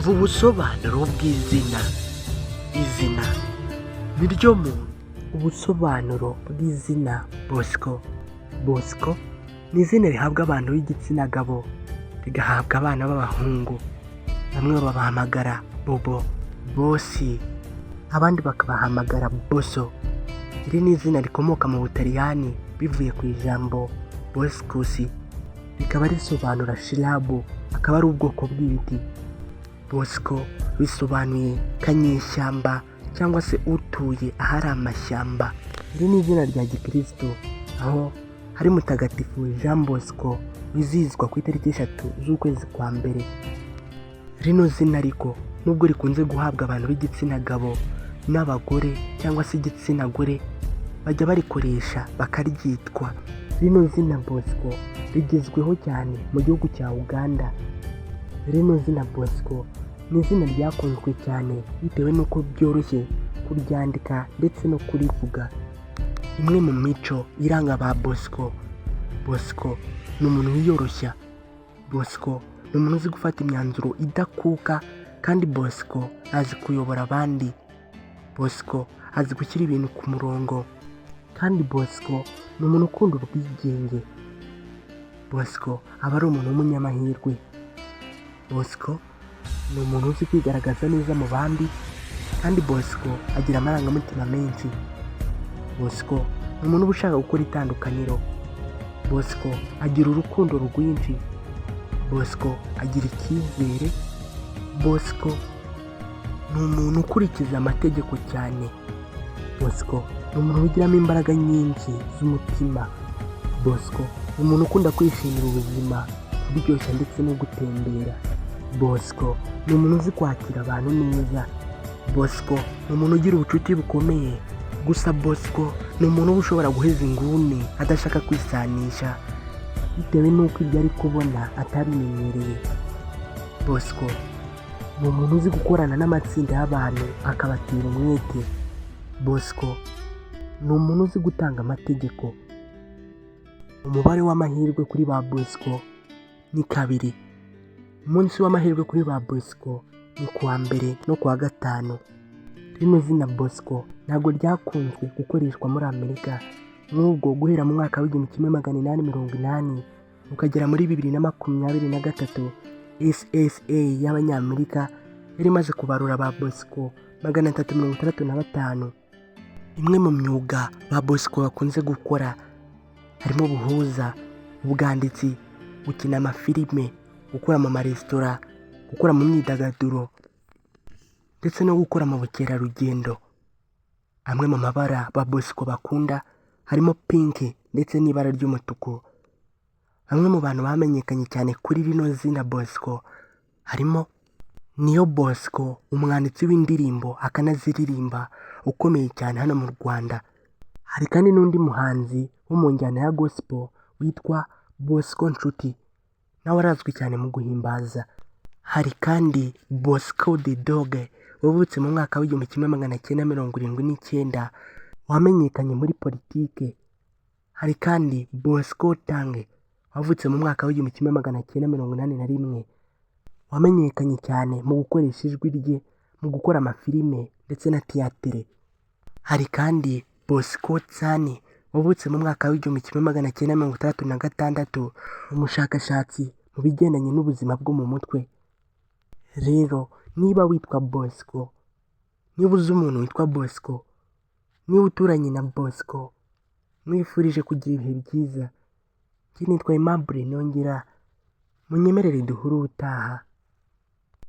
Umva ubusobanuro bw'izina. Izina ni ryo muntu. Ubusobanuro bw'izina Bosco. Bosco ni izina rihabwa abantu b'igitsina gabo, rigahabwa abana b'abahungu. Bamwe babahamagara Bobo, Bosi, abandi bakabahamagara Boso. Iri ni izina rikomoka mu Butaliyani bivuye ku ijambo Boscus, rikaba risobanura shirabu, akaba ari ubwoko bw'ibiti. Bosco bisobanuye kanyeshyamba cyangwa se utuye ahari amashyamba. Iri ni izina rya gikristo, aho hari mutagatifu Jean Bosco wizihizwa ku itariki 3 z'ukwezi kwa mbere. Rino zina ariko nubwo rikunze guhabwa abantu b'igitsina gabo n'abagore cyangwa se igitsina gore, bajya barikoresha bakaryitwa. Rino zina Bosco rigezweho cyane mu gihugu cya Uganda. Rino zina Bosco ni izina ryakunzwe cyane bitewe n'uko byoroshye kuryandika ndetse no kurivuga. Imwe mu mico iranga ba Bosco, Bosco ni umuntu wiyoroshya. Bosco ni umuntu uzi gufata imyanzuro idakuka, kandi Bosco azi kuyobora abandi. Bosco azi gushyira ibintu ku murongo, kandi Bosco ni umuntu ukunda ubwigenge. Bosco aba ari umuntu w'umunyamahirwe. Bosco ni umuntu uzi kwigaragaza neza mu bandi, kandi Bosco agira amarangamutima menshi. Bosco ni umuntu uba ushaka gukora itandukaniro. Bosco agira urukundo rwinshi. Bosco agira icyizere. Bosco ni umuntu ukurikiza amategeko cyane. Bosco ni umuntu ugiramo imbaraga nyinshi z'umutima. Bosco ni umuntu ukunda kwishimira ubuzima, kuryoshya ndetse no gutembera. Bosco ni umuntu uzi kwakira abantu neza. Bosco ni umuntu ugira ubucuti bukomeye. Gusa Bosco ni umuntu uba ushobora guheza inguni adashaka kwisanisha, bitewe n'uko ibyo ari kubona atabimenyereye. Bosco ni umuntu uzi gukorana n'amatsinda y'abantu akabatera umwete. Bosco ni umuntu uzi gutanga amategeko. Umubare w'amahirwe kuri ba Bosco ni 2. Umunsi w'amahirwe kuri ba Bosco ni kuwa mbere no kuwa gatanu. Rino zina Bosco ntabwo ryakunzwe gukoreshwa muri Amerika, n'ubwo guhera mu mwaka w'1880 ukagera muri 2023 SSA y'Abanyamerika yari imaze kubarura ba Bosco 365. Imwe mu myuga ba Bosco bakunze gukora harimo ubuhuza, ubwanditsi, gukina amafilime, gukora mu maresitora, gukora mu myidagaduro ndetse no gukora mu bukerarugendo. Amwe mu mabara ba Bosco bakunda harimo pink ndetse n'ibara ry'umutuku. Bamwe mu bantu bamenyekanye cyane kuri rino zina Bosco harimo Neo Bosco, umwanditsi w'indirimbo akanaziririmba ukomeye cyane hano mu Rwanda. Hari kandi n'undi muhanzi wo mu njyana ya gospel witwa Bosco Nshuti, nawe arazwi cyane mu guhimbaza. Hari kandi Bosco the Dog wavutse mu mwaka w'1979 wamenyekanye muri politike. Hari kandi Bosco Tange wavutse mu mwaka w'1981 wamenyekanye cyane mu gukoresha ijwi rye mu gukora amafilime ndetse na tiyatere. Hari kandi Bosco Tsani wavutse mu mwaka w'1966, umushakashatsi mu bigendanye n'ubuzima bwo mu mutwe. Rero niba witwa Bosco, niba uzi umuntu witwa Bosco, niba uturanye na Bosco, mwifurije kugira ibihe byiza. Njye nitwa Aimable Nongera, munyemerere duhure ubutaha.